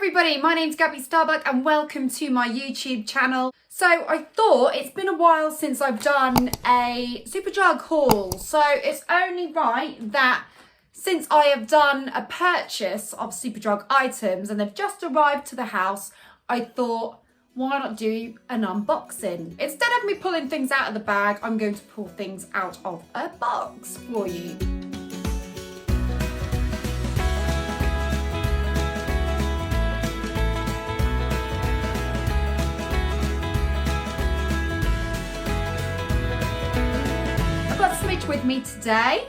everybody, my name's Gabby Starbuck and welcome to my YouTube channel. So I thought it's been a while since I've done a Superdrug haul, so it's only right that since I have done a purchase of Superdrug items and they've just arrived to the house, I thought, why not do an unboxing? Instead of me pulling things out of the bag, I'm going to pull things out of a box for you. With me today,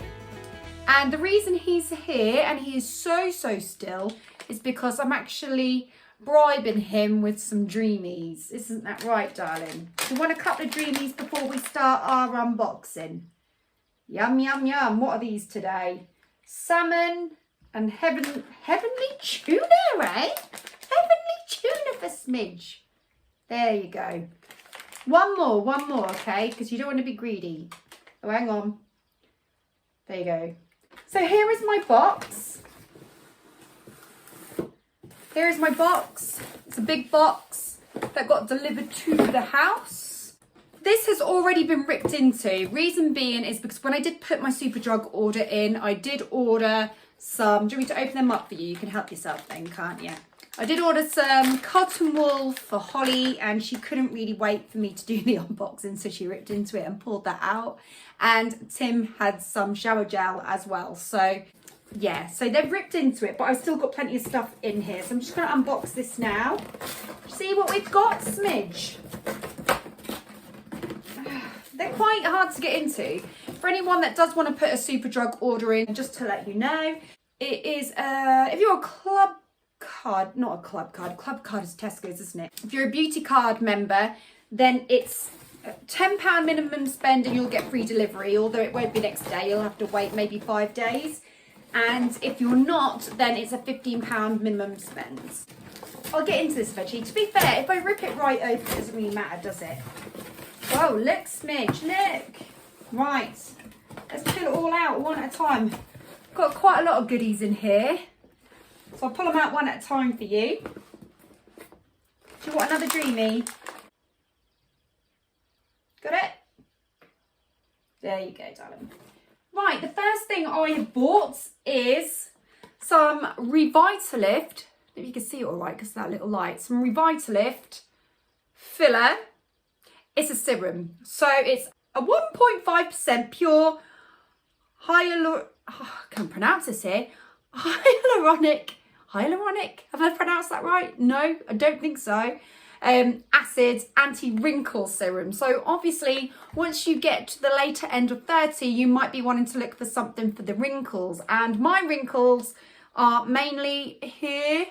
and the reason he's here and he is so still is because I'm actually bribing him with some Dreamies. Isn't that right, darling? Do you want a couple of Dreamies before we start our unboxing? Yum yum yum. What are these today? Salmon and heavenly tuna, eh? Heavenly tuna for Smidge. There you go. One more, okay? Because you don't want to be greedy. Oh, hang on. There you go. So here is my box. Here is my box. It's a big box that got delivered to the house. This has already been ripped into. Reason being is because when I did put my Superdrug order in, I did order some... Do you want me to open them up for you? You can help yourself then, can't you? I did order some cotton wool for Holly and she couldn't really wait for me to do the unboxing, so she ripped into it and pulled that out. And Tim had some shower gel as well. So yeah, so they've ripped into it, but I've still got plenty of stuff in here. So I'm just going to unbox this now. See what we've got, Smidge. They're quite hard to get into. For anyone that does want to put a Superdrug order in, just to let you know, it is, if you're a club card, not a club card is Tesco's, isn't it? If you're a beauty card member, then it's £10 minimum spend and you'll get free delivery, although it won't be next day, you'll have to wait maybe 5 days. And if you're not, then it's a £15 minimum spend. I'll get into this eventually. To be fair, if I rip it right open, it doesn't really matter, does it? Whoa, look, Smidge, look. Right, let's pull it all out one at a time. Got quite a lot of goodies in here. So I'll pull them out one at a time for you. Do you want another Dreamy? Got it? There you go, darling. Right, the first thing I have bought is some Revitalift. I don't know if you can see it all right because of that little light. Some Revitalift filler. It's a serum. So it's a 1.5% pure I can't pronounce this here. Hyaluronic. Have I pronounced that right? No, I don't think so. Acid anti-wrinkle serum. So obviously once you get to the later end of 30, you might be wanting to look for something for the wrinkles, and my wrinkles are mainly here.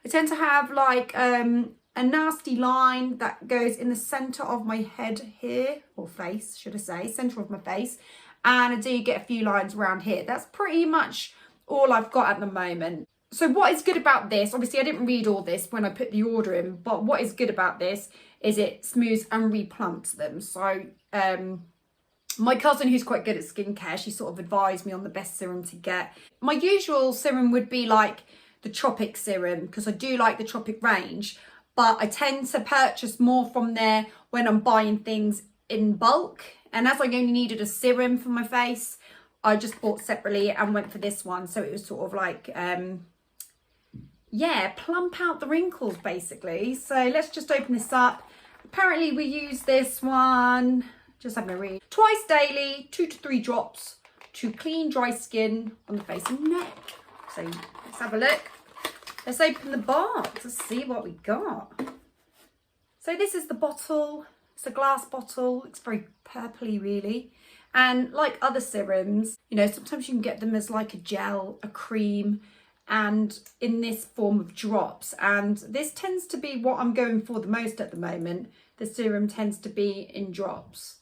I tend to have like a nasty line that goes in the center of my head here, or face should I say, center of my face, and I do get a few lines around here. That's pretty much all I've got at the moment. So what is good about this, obviously I didn't read all this when I put the order in, but what is good about this is it smooths and replumps them. So my cousin, who's quite good at skincare, she sort of advised me on the best serum to get. My usual serum would be like the Tropic serum, because I do like the Tropic range, but I tend to purchase more from there when I'm buying things in bulk. And as I only needed a serum for my face, I just bought separately and went for this one. So it was sort of like... yeah, plump out the wrinkles basically. So let's just open this up. Apparently we use this one, just having a read, twice daily, 2 to 3 drops to clean dry skin on the face and neck. So let's have a look. Let's open the box. Let's see what we got. So this is the bottle. It's a glass bottle. It's very purpley really. And like other serums, you know, sometimes you can get them as like a gel, a cream, and in this form of drops, and this tends to be what I'm going for the most at the moment. The serum tends to be in drops,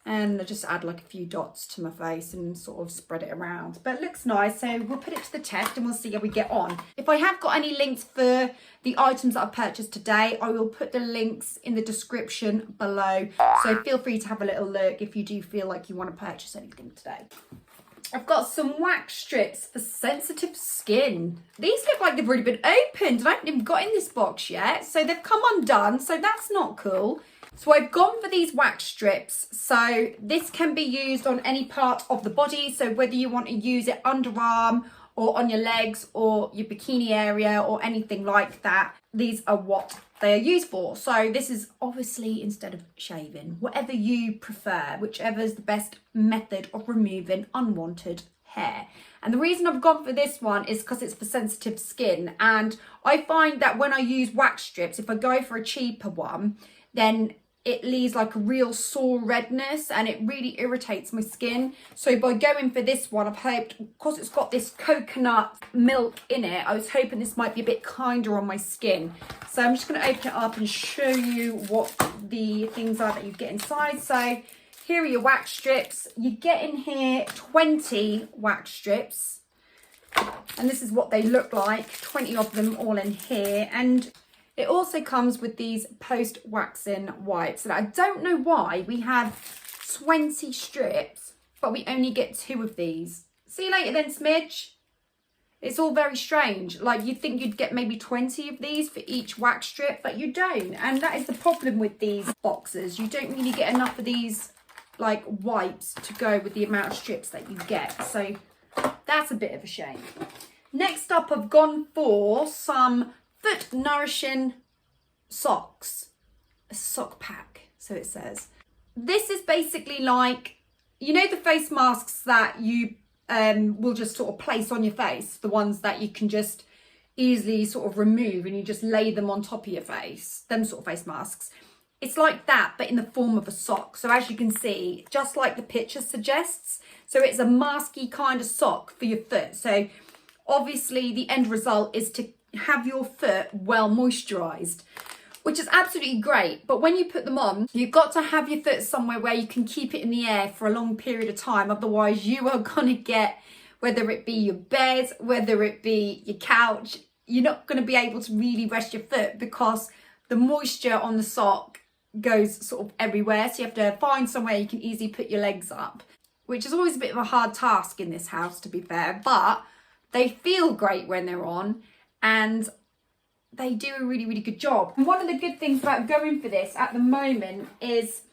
and I just add like a few dots to my face and sort of spread it around, but it looks nice. So we'll put it to the test and we'll see how we get on. If I have got any links for the items that I've purchased today, I will put the links in the description below, so feel free to have a little look if you do feel like you want to purchase anything today. I've got some wax strips for sensitive skin. These look like they've already been opened and I haven't even got in this box yet. So they've come undone, so that's not cool. So I've gone for these wax strips. So this can be used on any part of the body. So whether you want to use it underarm or on your legs or your bikini area or anything like that, these are what they are used for. So this is obviously instead of shaving, whatever you prefer, whichever is the best method of removing unwanted hair. And the reason I've gone for this one is because it's for sensitive skin. And I find that when I use wax strips, if I go for a cheaper one, then it leaves like a real sore redness and it really irritates my skin. So by going for this one, I've hoped, because it's got this coconut milk in it, I was hoping this might be a bit kinder on my skin. So I'm just going to open it up and show you what the things are that you get inside. So here are your wax strips. You get in here 20 wax strips. And this is what they look like, 20 of them all in here. And it also comes with these post-waxing wipes. And I don't know why we have 20 strips, but we only get 2 of these. See you later then, Smidge. It's all very strange. Like, you'd think you'd get maybe 20 of these for each wax strip, but you don't. And that is the problem with these boxes. You don't really get enough of these, like, wipes to go with the amount of strips that you get. So that's a bit of a shame. Next up, I've gone for some foot nourishing socks, a sock pack, so it says. This is basically like, you know, the face masks that you will just sort of place on your face, the ones that you can just easily sort of remove and you just lay them on top of your face, them sort of face masks. It's like that, but in the form of a sock. So as you can see, just like the picture suggests, so it's a masky kind of sock for your foot. So obviously the end result is to have your foot well moisturized, which is absolutely great. But when you put them on, you've got to have your foot somewhere where you can keep it in the air for a long period of time. Otherwise you are going to get, whether it be your bed, whether it be your couch, you're not going to be able to really rest your foot because the moisture on the sock goes sort of everywhere. So you have to find somewhere you can easily put your legs up, which is always a bit of a hard task in this house, to be fair. But they feel great when they're on, and they do a really, really good job. And one of the good things about going for this at the moment is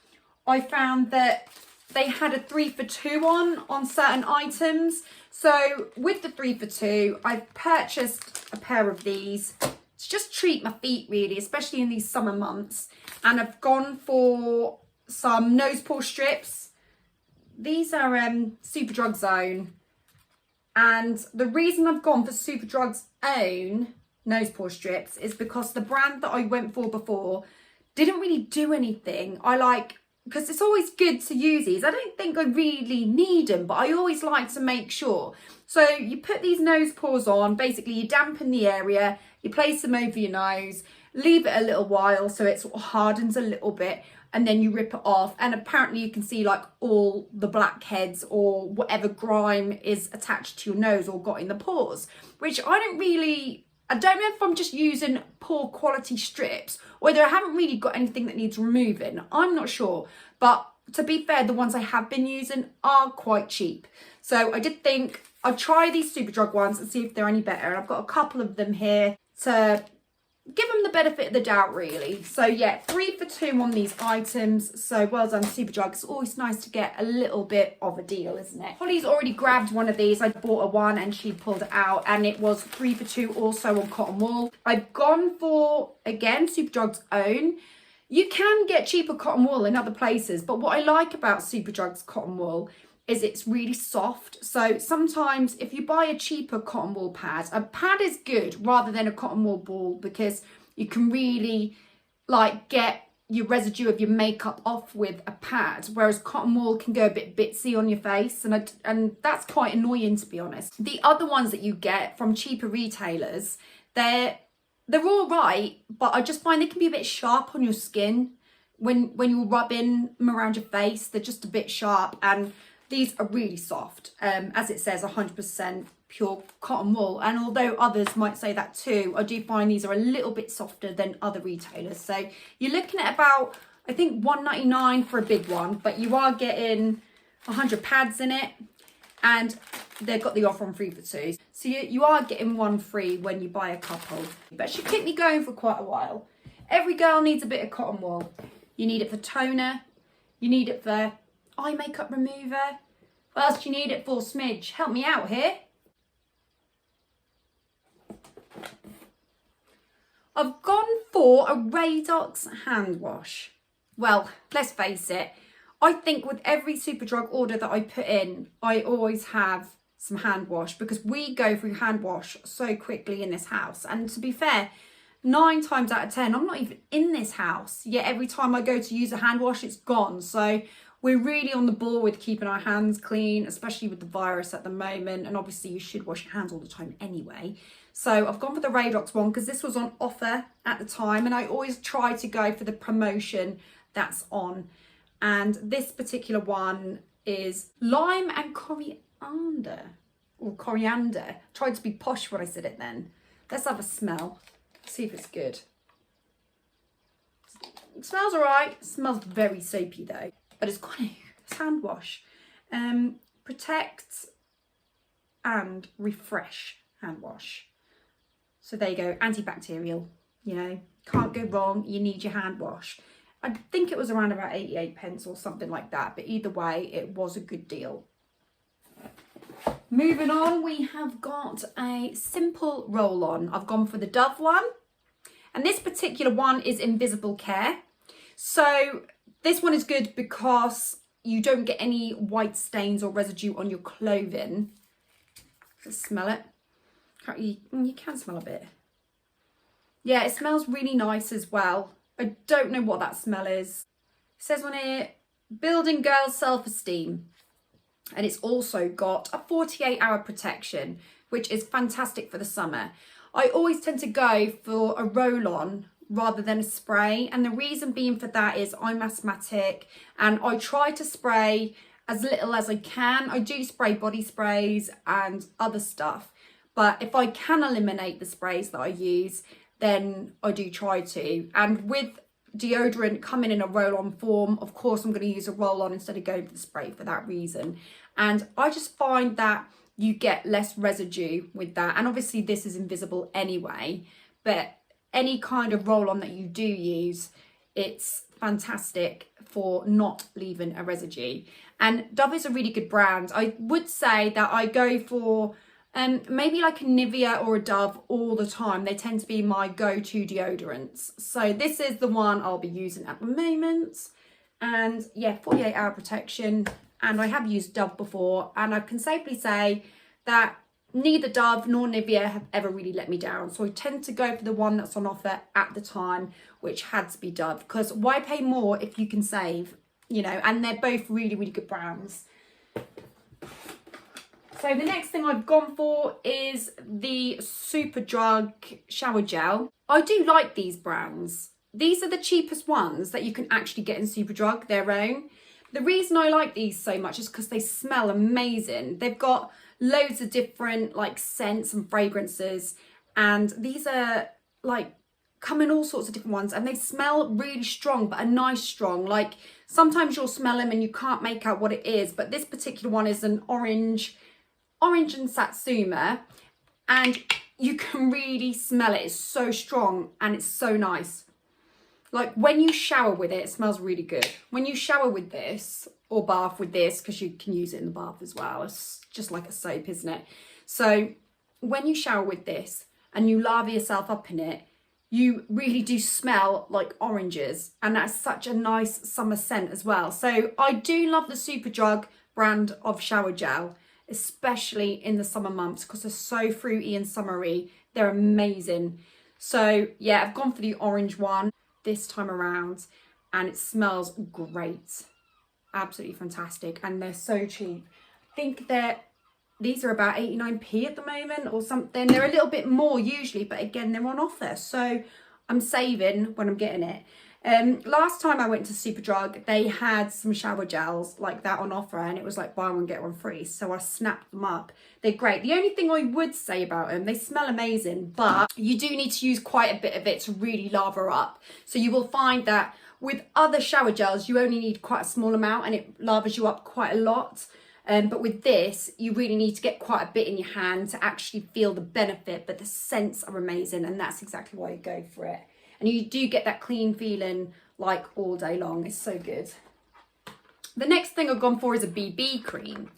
I found that they had a 3 for 2 on certain items. So with the 3 for 2, I've purchased a pair of these to just treat my feet really, especially in these summer months. And I've gone for some nose pore strips. These are Superdrug's own. And the reason I've gone for Superdrug's own nose pore strips is because the brand that I went for before didn't really do anything. Because it's always good to use these. I don't think I really need them, but I always like to make sure. So you put these nose pores on, basically you dampen the area, you place them over your nose, leave it a little while so it sort of hardens a little bit, and then you rip it off. And apparently you can see like all the blackheads or whatever grime is attached to your nose or got in the pores, which I don't know if I'm just using poor quality strips or whether I haven't really got anything that needs removing. I'm not sure. But to be fair, the ones I have been using are quite cheap. So I did think I'd try these Superdrug ones and see if they're any better. And I've got a couple of them here to give them the benefit of the doubt really. So yeah, 3 for 2 on these items. So well done, Superdrug. It's always nice to get a little bit of a deal, isn't it? Holly's already grabbed one of these. I bought her one and she pulled it out, and it was 3 for 2 also on cotton wool. I've gone for, again, Superdrug's own. You can get cheaper cotton wool in other places, but what I like about Superdrug's cotton wool is it's really soft. So sometimes if you buy a cheaper cotton wool pad, a pad is good rather than a cotton wool ball, because you can really like get your residue of your makeup off with a pad, whereas cotton wool can go a bit bitsy on your face, and that's quite annoying, to be honest. The other ones that you get from cheaper retailers, they're all right, but I just find they can be a bit sharp on your skin when you're rubbing them around your face. They're just a bit sharp, and these are really soft, as it says 100% pure cotton wool. And although others might say that too, I do find these are a little bit softer than other retailers. So you're looking at about, I think, $1.99 for a big one, but you are getting 100 pads in it. and they've got the offer on 3 for 2. So you are getting 1 free when you buy a couple. But it should keep me going for quite a while. Every girl needs a bit of cotton wool. You need it for toner. You need it for eye makeup remover. What else do you need it for, Smidge? Help me out here. I've gone for a Radox hand wash. Well, let's face it. I think with every Superdrug order that I put in, I always have some hand wash because we go through hand wash so quickly in this house. And to be fair, 9 times out of 10, I'm not even in this house. Yet every time I go to use a hand wash, it's gone. So we're really on the ball with keeping our hands clean, especially with the virus at the moment. And obviously you should wash your hands all the time anyway. So I've gone for the Radox one because this was on offer at the time. And I always try to go for the promotion that's on. And this particular one is lime and coriander. Or coriander. Tried to be posh when I said it then. Let's have a smell. See if it's good. It smells alright. It smells very soapy though. But it's got a hand wash. Protect and refresh hand wash. So there you go, antibacterial, you know, can't go wrong, you need your hand wash. I think it was around about 88 pence or something like that, but either way, it was a good deal. Moving on, we have got a simple roll-on. I've gone for the Dove one, and this particular one is Invisible Care. So this one is good because you don't get any white stains or residue on your clothing. Let's smell it. You can smell a bit. Yeah, it smells really nice as well. I don't know what that smell is. It says on here, building girls' self-esteem. And it's also got a 48-hour protection, which is fantastic for the summer. I always tend to go for a roll-on rather than a spray. And the reason being for that is I'm asthmatic and I try to spray as little as I can. I do spray body sprays and other stuff. But if I can eliminate the sprays that I use, then I do try to. And with deodorant coming in a roll-on form, of course I'm going to use a roll-on instead of going for the spray for that reason. And I just find that you get less residue with that. And obviously this is invisible anyway, but any kind of roll-on that you do use, it's fantastic for not leaving a residue. And Dove is a really good brand. I would say that I go for maybe like a Nivea or a Dove all the time. They tend to be my go-to deodorants. So this is the one I'll be using at the moment. And yeah, 48-hour protection. And I have used Dove before. And I can safely say that neither Dove nor Nivea have ever really let me down. So I tend to go for the one that's on offer at the time, which had to be Dove. Because why pay more if you can save, you know? And they're both really, really good brands. So the next thing I've gone for is the Superdrug shower gel. I do like these brands. These are the cheapest ones that you can actually get in Superdrug, their own. The reason I like these so much is because they smell amazing. They've got loads of different like scents and fragrances, and these are like come in all sorts of different ones, and they smell really strong, but a nice strong. Like sometimes you'll smell them and you can't make out what it is, but this particular one is an orange and satsuma, and you can really smell it. It's so strong and it's so nice. Like when you shower with it, it smells really good. When you shower with this or bath with this, because you can use it in the bath as well, it's just like a soap, isn't it? So when you shower with this and you lather yourself up in it, you really do smell like oranges, and that's such a nice summer scent as well. So I do love the Superdrug brand of shower gel, especially in the summer months, because they're so fruity and summery. They're amazing. So yeah, I've gone for the orange one this time around, and it smells great. Absolutely fantastic, and they're so cheap. I think these are about 89p at the moment or something. They're a little bit more usually, but again, they're on offer, so I'm saving when I'm getting it. Last time I went to Superdrug, they had some shower gels like that on offer, and it was like buy one get one free, so I snapped them up. They're great. The only thing I would say about them, they smell amazing, but you do need to use quite a bit of it to really lather up. So you will find that with other shower gels, you only need quite a small amount and it lathers you up quite a lot. But with this, you really need to get quite a bit in your hand to actually feel the benefit, but the scents are amazing, and that's exactly why you go for it. And you do get that clean feeling like all day long. It's so good. The next thing I've gone for is a BB cream.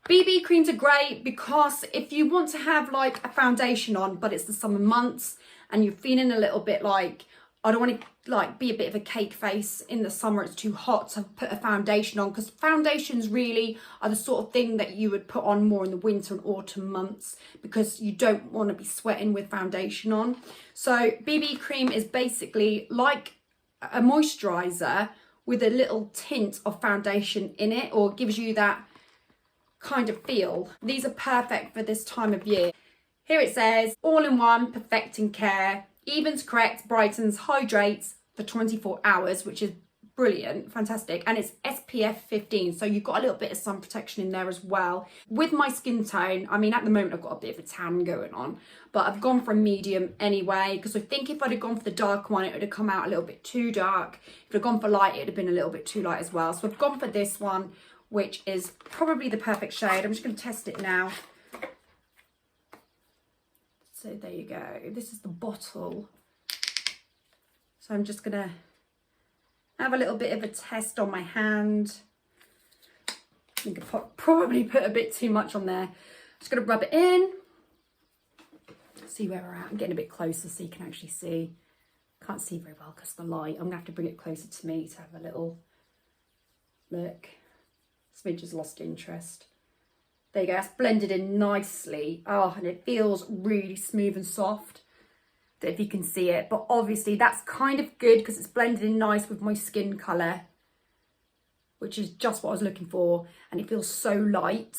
BB creams are great because if you want to have like a foundation on, but it's the summer months and you're feeling a little bit like, I don't want to like be a bit of a cake face in the summer, it's too hot to put a foundation on, because foundations really are the sort of thing that you would put on more in the winter and autumn months because you don't want to be sweating with foundation on. So BB cream is basically like a moisturizer with a little tint of foundation in it, or gives you that kind of feel. These are perfect for this time of year. Here it says, all-in-one, perfecting care, evens, corrects, brightens, hydrates for 24 hours, which is brilliant, fantastic. And it's SPF 15, so you've got a little bit of sun protection in there as well. With my skin tone, I mean, at the moment I've got a bit of a tan going on, but I've gone for a medium anyway, because I think if I'd have gone for the dark one, it would have come out a little bit too dark. If I'd gone for light, it would have been a little bit too light as well. So I've gone for this one, which is probably the perfect shade. I'm just going to test it now. So there you go. This is the bottle. So I'm just going to have a little bit of a test on my hand. I think I probably put a bit too much on there. Just going to rub it in. See where we're at. I'm getting a bit closer so you can actually see. Can't see very well because of the light. I'm going to have to bring it closer to me to have a little look. Smidge has lost interest. There you go, that's blended in nicely. Oh, and it feels really smooth and soft. Don't know if you can see it, but obviously that's kind of good because it's blended in nice with my skin colour, which is just what I was looking for. And it feels so light.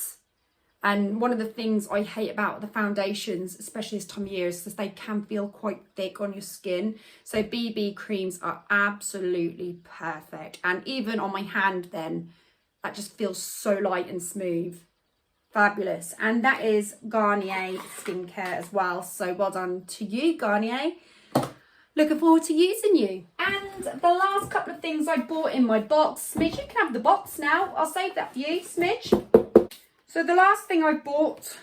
And one of the things I hate about the foundations, especially this time of year, is that they can feel quite thick on your skin. So BB creams are absolutely perfect. And even on my hand then, that just feels so light and smooth. Fabulous. And that is Garnier skincare as well. So well done to you, Garnier. Looking forward to using you. And the last couple of things I bought in my box. Smidge, you can have the box now. I'll save that for you, Smidge. So the last thing I bought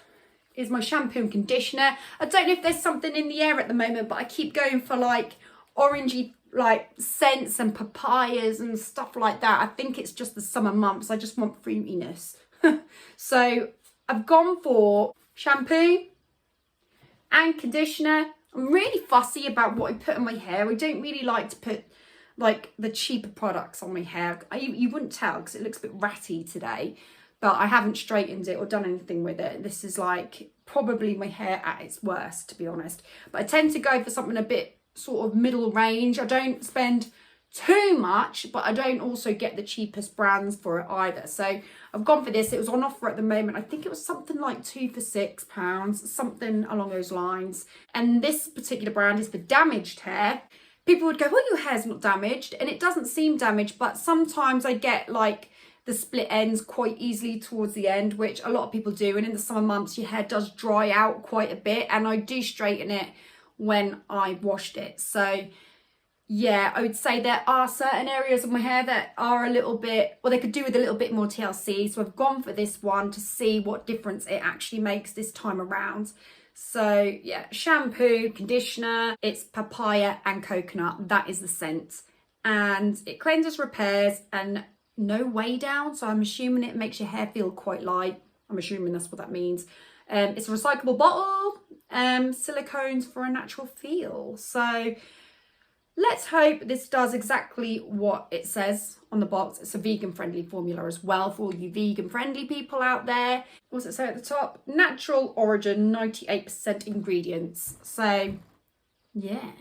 is my shampoo and conditioner. I don't know if there's something in the air at the moment, but I keep going for like orangey like scents and papayas and stuff like that. I think it's just the summer months. I just want fruitiness. So I've gone for shampoo and conditioner. I'm really fussy about what I put on my hair. I don't really like to put like the cheaper products on my hair. You wouldn't tell because it looks a bit ratty today, but I haven't straightened it or done anything with it. This is like probably my hair at its worst, to be honest. But I tend to go for something a bit sort of middle range. I don't spend too much, but I don't also get the cheapest brands for it either. So I've gone for this. It was on offer at the moment. I think it was something like 2 for £6, something along those lines. And this particular brand is for damaged hair. People would go, well, your hair's not damaged, and it doesn't seem damaged, but sometimes I get like the split ends quite easily towards the end, which a lot of people do. And in the summer months, your hair does dry out quite a bit, and I do straighten it when I washed it. So yeah, I would say there are certain areas of my hair that are a little bit, well, they could do with a little bit more TLC. So I've gone for this one to see what difference it actually makes this time around. So yeah, shampoo, conditioner, it's papaya and coconut. That is the scent. And it cleanses, repairs, and no weigh down. So I'm assuming it makes your hair feel quite light. I'm assuming that's what that means. It's a recyclable bottle, silicones for a natural feel. So let's hope this does exactly what it says on the box. It's a vegan friendly formula as well for all you vegan friendly people out there. What's it say at the top? Natural origin, 98% ingredients. So yeah,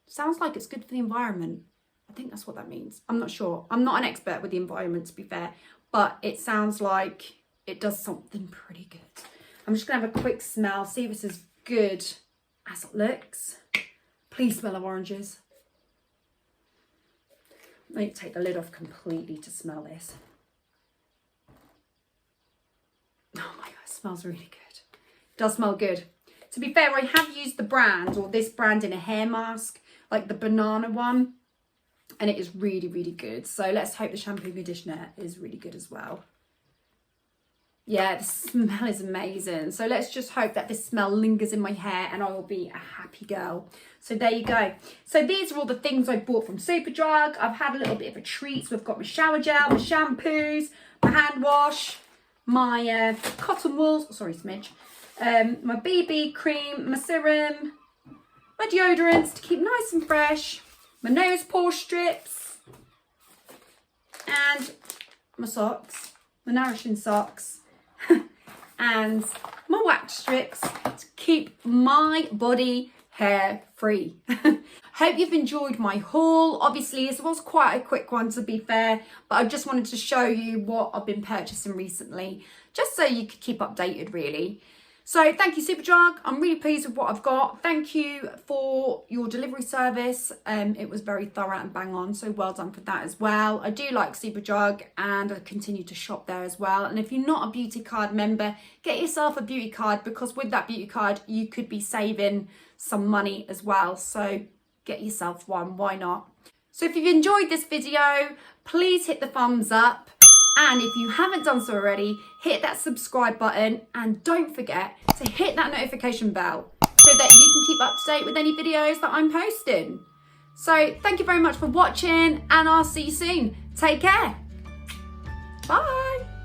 sounds like it's good for the environment. I think that's what that means. I'm not sure. I'm not an expert with the environment, to be fair, but it sounds like it does something pretty good. I'm just gonna have a quick smell, see if it's as good as it looks. Please smell of oranges. I need to take the lid off completely to smell this. Oh my God, it smells really good. It does smell good. To be fair, I have used the brand, or this brand, in a hair mask, like the banana one, and it is really, really good. So let's hope the shampoo conditioner is really good as well. yeah, the smell is amazing. So let's just hope that this smell lingers in my hair and I will be a happy girl. So there you go. So these are all the things I bought from Superdrug. I've had a little bit of a treat. So I've got my shower gel, my shampoos, my hand wash, my cotton wool, sorry smidge, my BB cream, my serum, my deodorants to keep nice and fresh, my nose pore strips, and my socks, my nourishing socks, and my wax strips to keep my body hair free. Hope you've enjoyed my haul. Obviously this was quite a quick one to be fair, but I just wanted to show you what I've been purchasing recently, just so you could keep updated really. So thank you Superdrug, I'm really pleased with what I've got. Thank you for your delivery service. It was very thorough and bang on, so well done for that as well. I do like Superdrug and I continue to shop there as well. And if you're not a beauty card member, get yourself a beauty card, because with that beauty card you could be saving some money as well. So get yourself one, why not? So if you've enjoyed this video, please hit the thumbs up. And if you haven't done so already, hit that subscribe button and don't forget to hit that notification bell so that you can keep up to date with any videos that I'm posting. So thank you very much for watching and I'll see you soon. Take care. Bye.